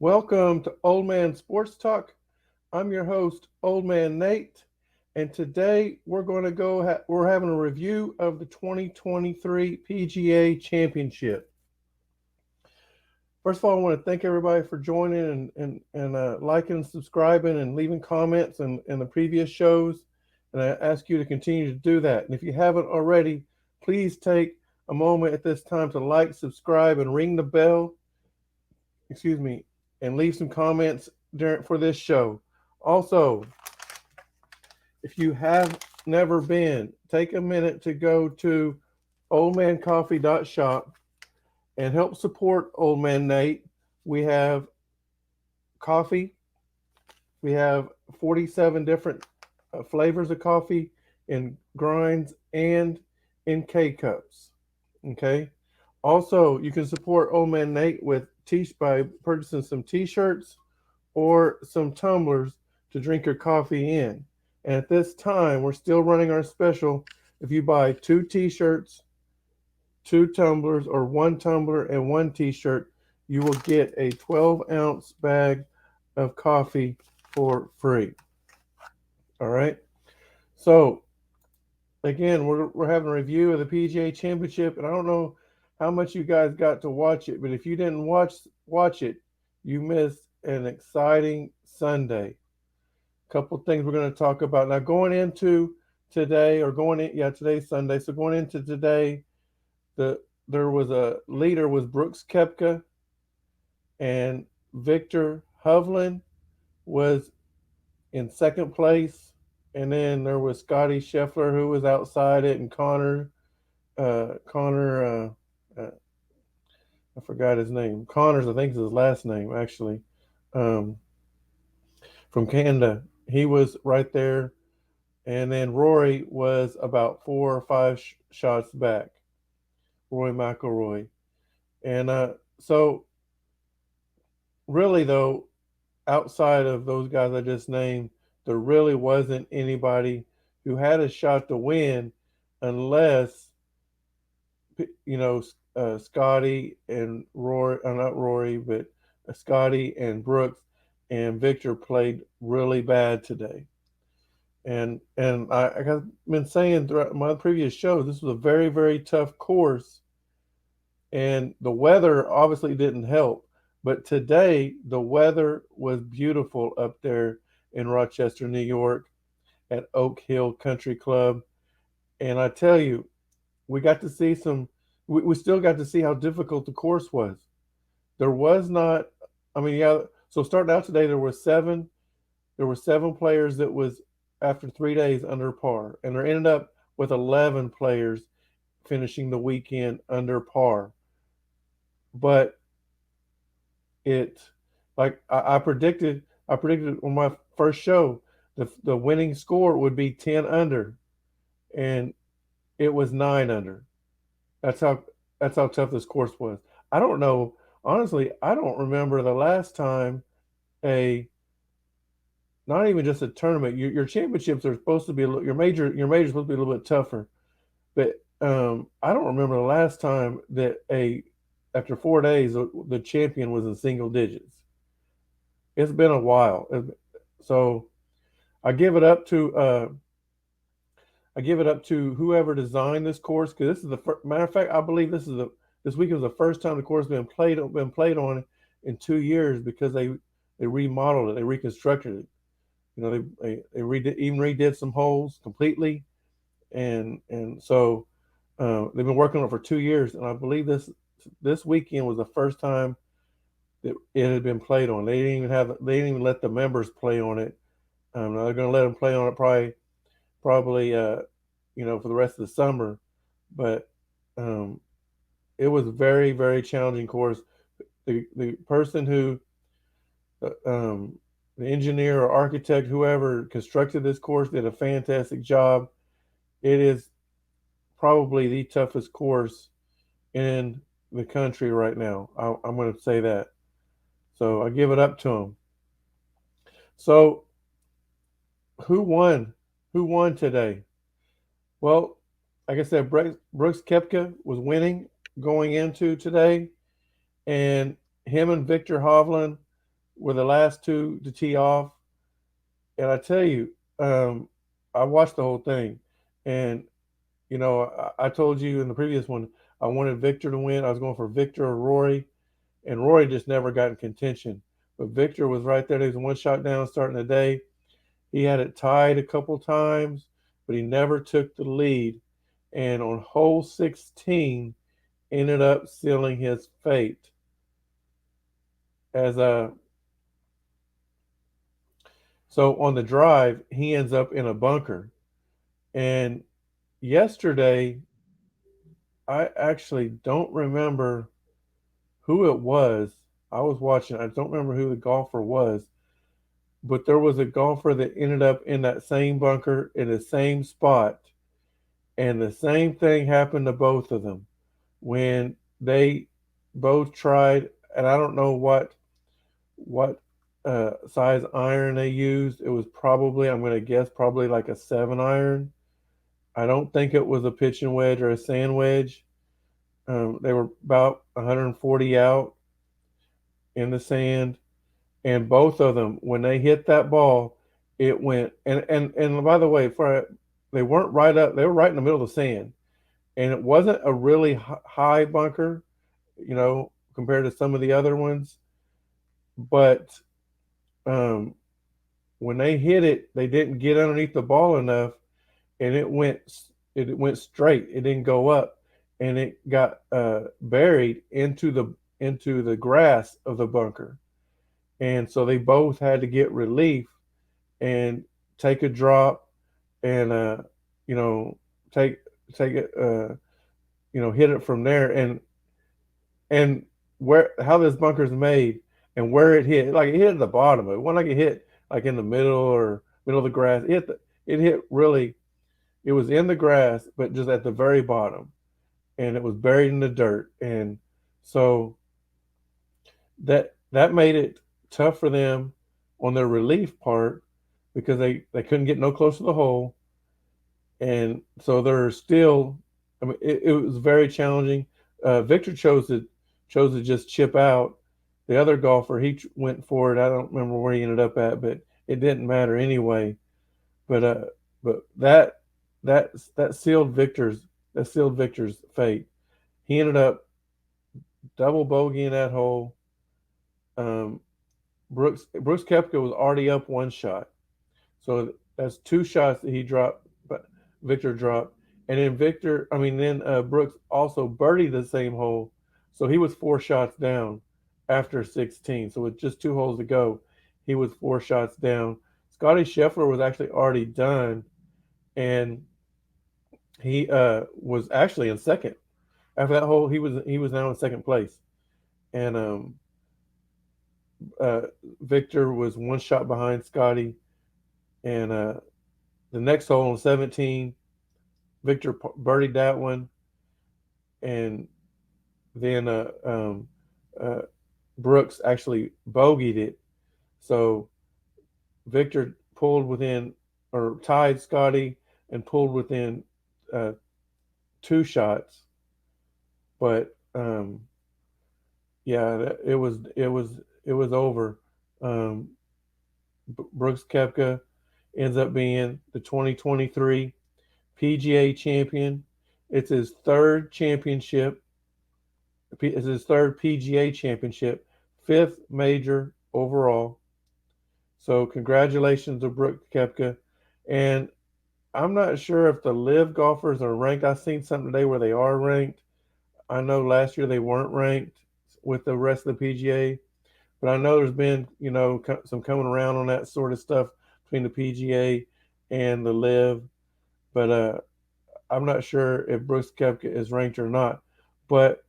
Welcome to Old Man Sports Talk. I'm your host, Old Man Nate, and today we're going to we're having a review of the 2023 PGA Championship. First of all, I want to thank everybody for joining and liking and subscribing and leaving comments in the previous shows. And I ask you to continue to do that. And if you haven't already, please take a moment at this time to like, subscribe, and ring the bell. Excuse me, and leave some comments for this show. Also, if you have never been, take a minute to go to oldmancoffee.shop and help support Old Man Nate. We have coffee. We have 47 different flavors of coffee in grinds and in K cups. Okay. Also, you can support Old Man Nate by purchasing some T-shirts or some tumblers to drink your coffee in. And at this time, we're still running our special. If you buy two T-shirts, two tumblers, or one tumbler and one T-shirt, you will get a 12-ounce bag of coffee for free. All right. So again, we're having a review of the PGA Championship, and I don't know how much you guys got to watch it, but if you didn't watch it, you missed an exciting Sunday. A couple things we're going to talk about now. Going into today, or going in, yeah, today's Sunday. So going into today, there was a leader was Brooks Koepka, and Victor Hovland was in second place, and then there was Scotty Scheffler who was outside it, and Connor, I forgot his name. Connors, I think is his last name actually, um, from Canada. He was right there, and then Rory was about four or five shots back. Roy McIlroy, and so really though, outside of those guys I just named, there really wasn't anybody who had a shot to win, unless Scotty and Rory, not Rory, but Scotty and Brooks and Victor played really bad today. And I've been saying throughout my previous shows, this was a very, very tough course, and the weather obviously didn't help. But today, the weather was beautiful up there in Rochester, New York, at Oak Hill Country Club. And I tell you, we got to see we still got to see how difficult the course was. There was not, I mean, yeah, so starting out today, there were seven players that was after 3 days under par, and there ended up with 11 players finishing the weekend under par. But it, like I predicted on my first show, the winning score would be 10 under, and it was 9 under. That's how that's how tough this course was. I don't know, honestly. I don't remember the last time a not even just a tournament. Your championships are supposed to be your major supposed to be a little bit tougher. But I don't remember the last time that a after 4 days the champion was in single digits. It's been a while. So I give it up to whoever designed this course, because this is matter of fact. I believe this week was the first time the course been played on in 2 years, because they remodeled it, they reconstructed it. You know, even redid some holes completely, and so they've been working on it for 2 years, and I believe this weekend was the first time that it had been played on. They didn't even let the members play on it. They're going to let them play on it probably for the rest of the summer, but um, it was a very, very challenging course. The person who the engineer or architect, whoever constructed this course, did a fantastic job. It is probably the toughest course in the country right now. I'm going to say that. So I give it up to him. So who won? Who won today? Well, like I said, Brooks Koepka was winning going into today, and him and Victor Hovland. were the last two to tee off, and I tell you, I watched the whole thing, and I told you in the previous one I wanted Victor to win. I was going for Victor or Rory, and Rory just never got in contention. But Victor was right there. He was one shot down starting the day. He had it tied a couple times, but he never took the lead. And on hole 16, ended up sealing his fate as a. So on the drive, he ends up in a bunker. And yesterday, I actually don't remember who it was. I was watching. I don't remember who the golfer was, but there was a golfer that ended up in that same bunker in the same spot, and the same thing happened to both of them when they both tried. And I don't know what size iron they used. It was probably, I'm going to guess, probably like a 7 iron. I don't think it was a pitching wedge or a sand wedge. They were about 140 out in the sand, and both of them, when they hit that ball, it went. And by the way, they weren't right up; they were right in the middle of the sand, and it wasn't a really high bunker, compared to some of the other ones. But um, when they hit it, they didn't get underneath the ball enough, and it went straight. It didn't go up, and it got buried into the grass of the bunker. And so they both had to get relief and take a drop and you know take take it hit it from there. And where how this bunker is made and where it hit, like it hit at the bottom. It wasn't like it hit like in the middle or middle of the grass. It hit really. It was in the grass, but just at the very bottom, and it was buried in the dirt. And so that made it tough for them on their relief part because they couldn't get no closer to the hole, and so they're still. I mean, it was very challenging. Victor chose to just chip out. The other golfer went for it. I don't remember where he ended up at, but it didn't matter anyway. But that that sealed Victor's fate. He ended up double bogeying that hole. Um, Brooks Koepka was already up one shot, so that's two shots that he dropped, but Victor dropped, and then Brooks also birdied the same hole, so he was four shots down after 16. So with just two holes to go, he was four shots down. Scotty Scheffler was actually already done, and he was actually in second after that hole. He was now in second place, and uh, Victor was one shot behind Scotty, and the next hole on 17, Victor birdied that one, and then uh, Brooks actually bogeyed it. So Victor pulled within or tied Scotty and pulled within uh, two shots, but yeah, it was over. Um, Brooks Koepka ends up being the 2023 PGA champion. It's his third championship. It's his third PGA championship, fifth major overall. So congratulations to Brooks Koepka. And I'm not sure if the live golfers are ranked. I seen something today where they are ranked. I know last year they weren't ranked with the rest of the PGA, but I know there's been some coming around on that sort of stuff between the PGA and the live. But I'm not sure if Brooks Koepka is ranked or not. But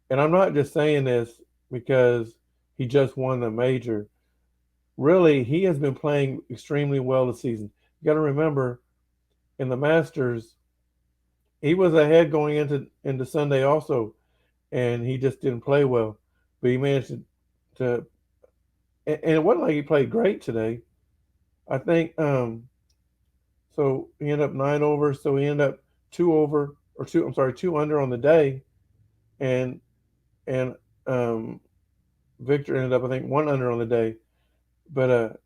and I'm not just saying this because he just won the major. Really, he has been playing extremely well this season. You got to remember in the Masters, he was ahead going into Sunday also, and he just didn't play well. But he managed to and it wasn't like he played great today. I think so he ended up 9 over, so he ended up 2 over or two. I'm sorry, 2 under on the day, and and um Victor ended up, I think, 1 under on the day. But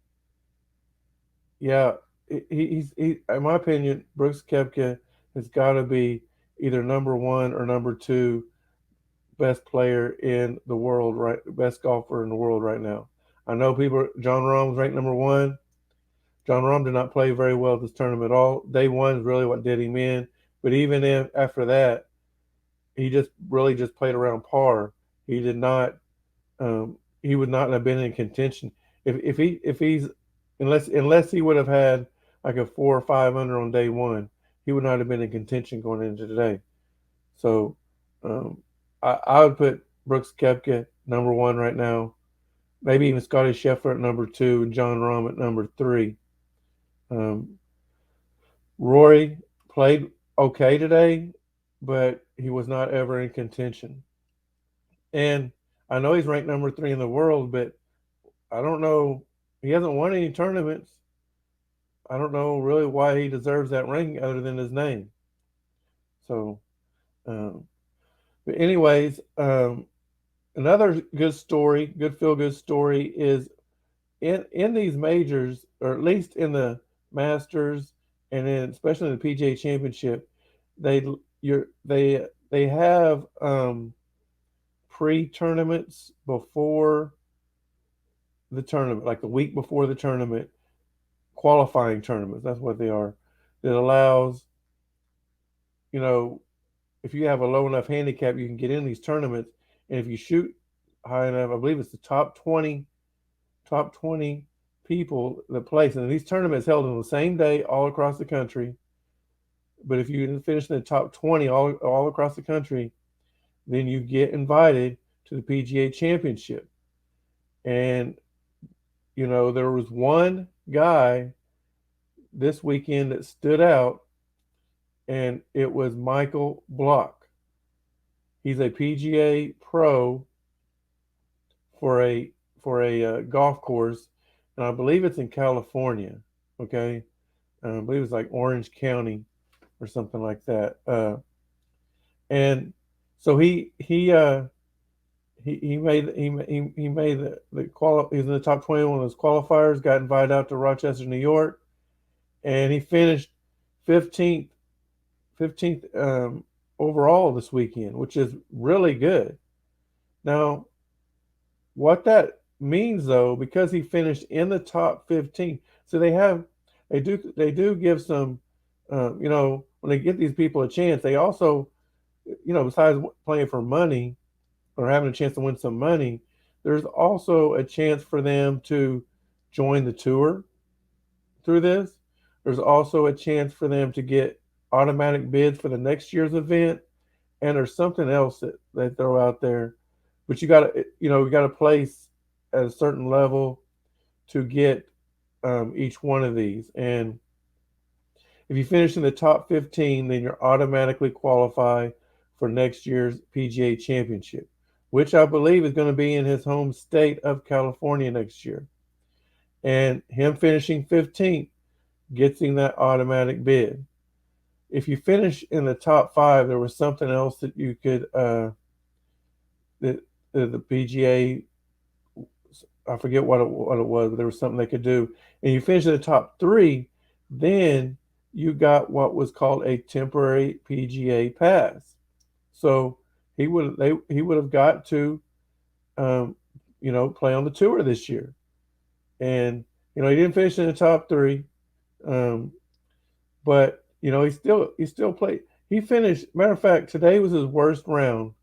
yeah, in my opinion, Brooks Koepka has got to be either number one or number two best player in the world, right? Best golfer in the world right now. I know people. John Rahm's ranked number one. John Rahm did not play very well this tournament at all. Day one is really what did him in. But even if after that, he just really just played around par. He did not. He would not have been in contention if he's unless he would have had like a 4 or 5 under on day one. He would not have been in contention going into today. So um, I would put Brooks Koepka number one right now. Maybe even Scotty Scheffler at number two and John Rahm at number three. Um, Rory played okay today, but he was not ever in contention. And I know he's ranked number three in the world, but I don't know. He hasn't won any tournaments. I don't know really why he deserves that ranking other than his name. So, um, but anyways, another good story, good feel good story is in these majors, or at least in the Masters, and then especially in the PGA Championship, they they have pre-tournaments before the tournament, like the week before the tournament, qualifying tournaments. That's what they are. That allows, you know, if you have a low enough handicap, you can get in these tournaments, and if you shoot high enough, I believe it's the top 20 people that place. And these tournaments held on the same day all across the country. But if you finish in the top 20 all across the country, then you get invited to the PGA Championship. And, there was one guy this weekend that stood out, and it was Michael Block. He's a PGA pro for a golf course, and I believe it's in California. Okay, I believe it's like Orange County or something like that. And so he made he's in the top 21 of those qualifiers. Got invited out to Rochester, New York, and he finished 15th 15th overall this weekend, which is really good. Now, what that means though, because he finished in the top 15, so they do give some, when they get these people a chance, they also, besides playing for money or having a chance to win some money, there's also a chance for them to join the tour through this. There's also a chance for them to get automatic bids for the next year's event, and there's something else that they throw out there. But you got to place at a certain level to get each one of these. And if you finish in the top 15, then you're automatically qualified for next year's PGA Championship, which I believe is going to be in his home state of California next year. And him finishing 15th gets him that automatic bid. If you finish in the top five, there was something else that you could that the PGA, I forget what it was, but there was something they could do. And you finish in the top three, then you got what was called a temporary PGA pass. So he would have got to um, play on the tour this year. And he didn't finish in the top three, um, but he still played. He finished. Matter of fact, today was his worst round,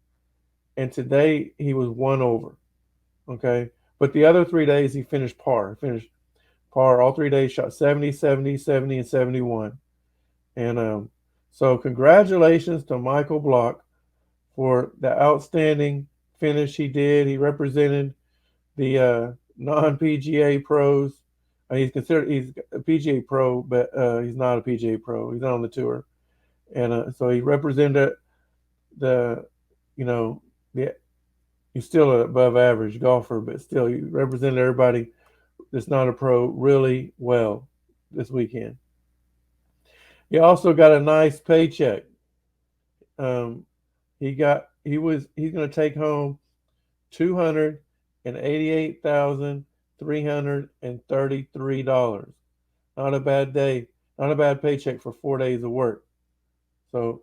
and today he was one over. Okay, but the other 3 days he finished par. He finished par all 3 days. Shot 70, 70, 70, and 71. And so congratulations to Michael Block for the outstanding finish he did. He represented the non PGA pros. He's a PGA pro, but he's not a PGA pro. He's not on the tour, and so he represented the, you know, the he's still an above average golfer, but still he represented everybody that's not a pro really well this weekend. He also got a nice paycheck. Um, he's going to take home and $88,333. Not a bad day. Not a bad paycheck for 4 days of work. So,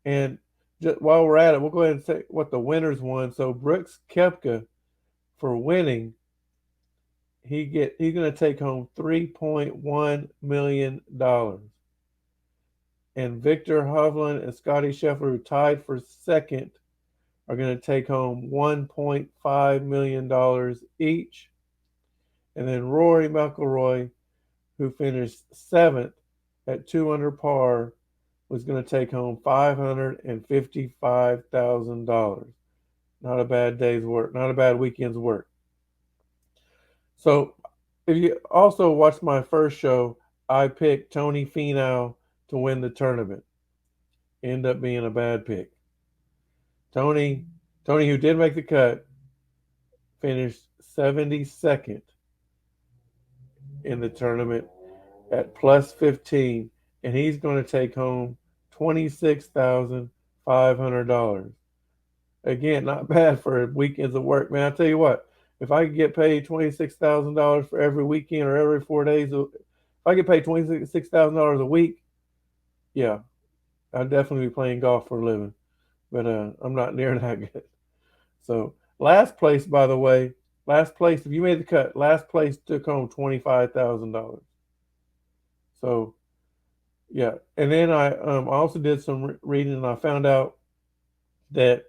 and just while we're at it, we'll go ahead and say what the winners won. So Brooks Koepka, for winning, he's going to take home $3.1 million, and Victor Hovland and Scotty Scheffler, who tied for second, are going to take home $1.5 million each, and then Rory McIlroy, who finished seventh at 2 under par, was going to take home $555,000. Not a bad day's work. Not a bad weekend's work. So, if you also watched my first show, I picked Tony Finau to win the tournament. End up being a bad pick. Tony, Tony, who did make the cut, finished 72nd in the tournament at plus 15, and he's going to take home $26,500. Again, not bad for weekends of work, man. I tell you what, if I could get paid $26,000 for every weekend or every 4 days, if I get paid $26,000 a week, yeah, I'd definitely be playing golf for a living. But I'm not near that good. So last place, by the way, last place. If you made the cut, last place took home $25,000. So yeah, and then I also did some reading, and I found out that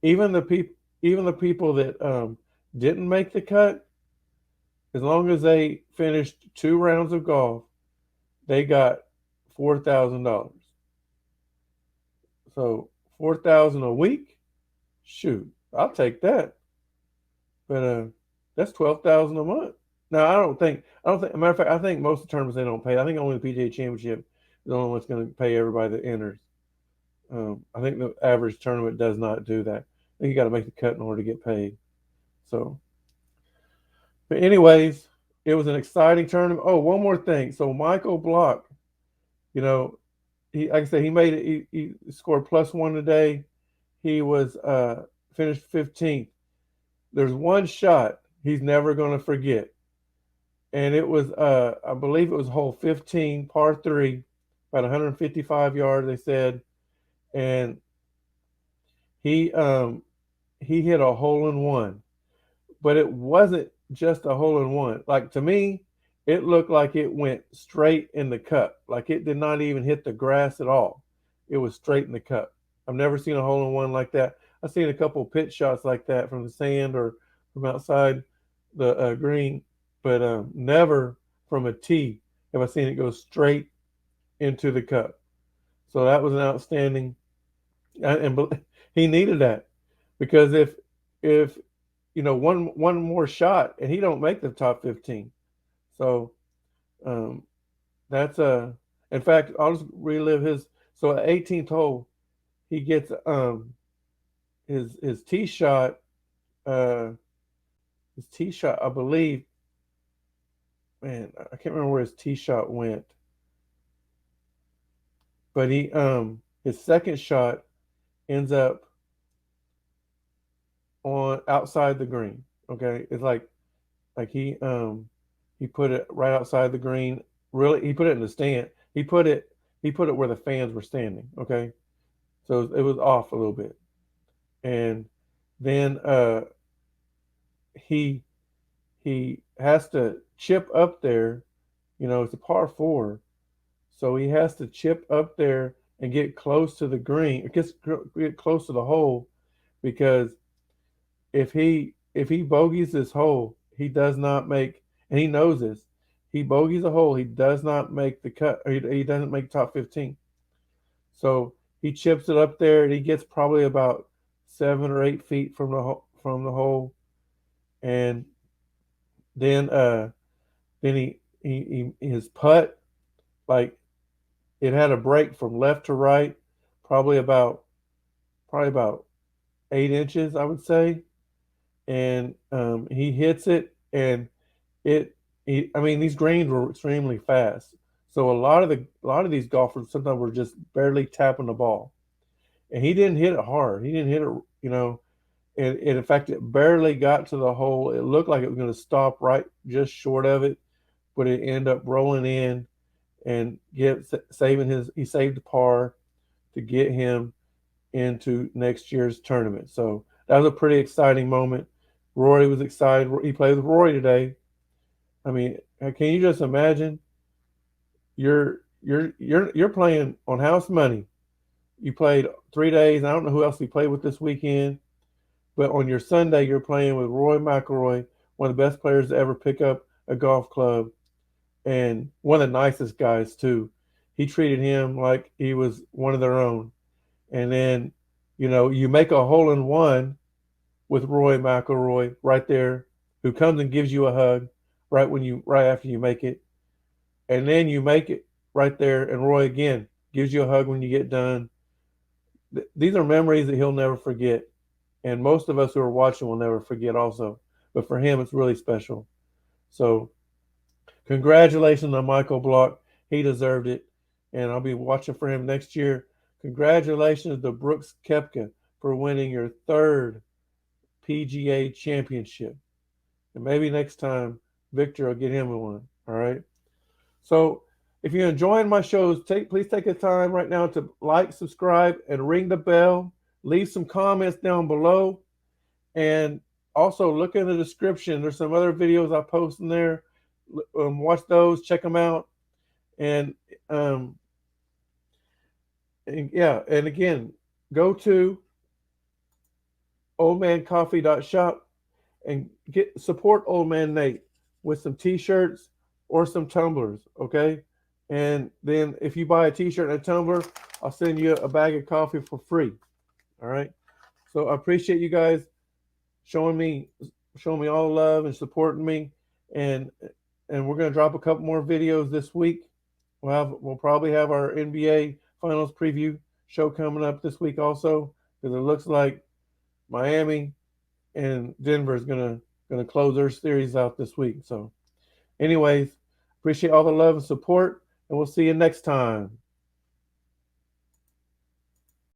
even the people that didn't make the cut, as long as they finished 2 rounds of golf, they got $4,000. So 4,000 a week, shoot, I'll take that. But that's 12,000 a month. Now I don't think. Matter of fact, I think most of the tournaments they don't pay. I think only the PGA Championship is the only one that's going to pay everybody that enters. I think the average tournament does not do that. I think you got to make the cut in order to get paid. So, but anyways, it was an exciting tournament. Oh, one more thing. So Michael Block, you know, he like I said, he made it. He scored +1 today. He was finished 15th. There's one shot he's never going to forget, and it was I believe it was hole 15, par three, about 155 yards. They said, and he um he hit a hole in one, but it wasn't just a hole in one. Like to me, it looked like it went straight in the cup. Like it did not even hit the grass at all. It was straight in the cup. I've never seen a hole in one like that. I've seen a couple pitch shots like that from the sand or from outside the green, but never from a tee have I seen it go straight into the cup. So that was an outstanding, and he needed that because if one more shot and he don't make the top 15. So um, that's a. In fact, I'll just relive his. So at 18th hole, he gets his tee shot. Uh, his tee shot, I believe. Man, I can't remember where his tee shot went, but his second shot ends up on outside the green. Okay, it's like he put it right outside the green. Really, he put it in the stand. He put it where the fans were standing. Okay, so it was off a little bit, and then he he has to chip up there. It's a par four, so he has to chip up there and get close to the green. Get close to the hole because if he bogeys this hole, he does not make, and he knows this. He bogeys a hole, he does not make the cut. Or he doesn't make top 15. So he chips it up there, and he gets probably about 7 or 8 feet from the hole, and then his putt, like, it had a break from left to right, probably about 8 inches, I would say, and he hits it, and it. I mean, these greens were extremely fast, so a lot of these golfers sometimes were just barely tapping the ball, and he didn't hit it hard. He didn't hit it, and in fact, it barely got to the hole. It looked like it was going to stop right just short of it, but it ended up rolling in and saving his. He saved the par to get him into next year's tournament. So that was a pretty exciting moment. Rory was excited. He played with Rory today. I mean, can you just imagine? You're playing on house money. You played 3 days. I don't know who else he played with this weekend, but on your Sunday you're playing with Roy McIlroy, one of the best players to ever pick up a golf club, and one of the nicest guys too. He treated him like he was one of their own. And then, you make a hole in one with Roy McIlroy right there, who comes and gives you a hug right after you make it, and then you make it right there, and Roy again gives you a hug when you get done. These are memories that he'll never forget, and most of us who are watching will never forget also. But for him, it's really special. So, congratulations on Michael Block. He deserved it, and I'll be watching for him next year. Congratulations to Brooks Koepka for winning your third PGA Championship. And maybe next time Victor will get him one. All right. So if you're enjoying my shows, please take the time right now to like, subscribe, and ring the bell. Leave some comments down below. And also look in the description. There's some other videos I post in there. Watch those, check them out. And, um, and yeah, and again, go to oldmancoffee.shop and support Old Man Nate with some t-shirts or some tumblers, okay? And then if you buy a t-shirt and a tumbler, I'll send you a bag of coffee for free. All right? So I appreciate you guys showing me all the love and supporting me, and we're going to drop a couple more videos this week. We'll probably have our NBA finals preview show coming up this week also, because it looks like Miami and Denver is gonna close their series out this week. So, anyways, appreciate all the love and support, and we'll see you next time.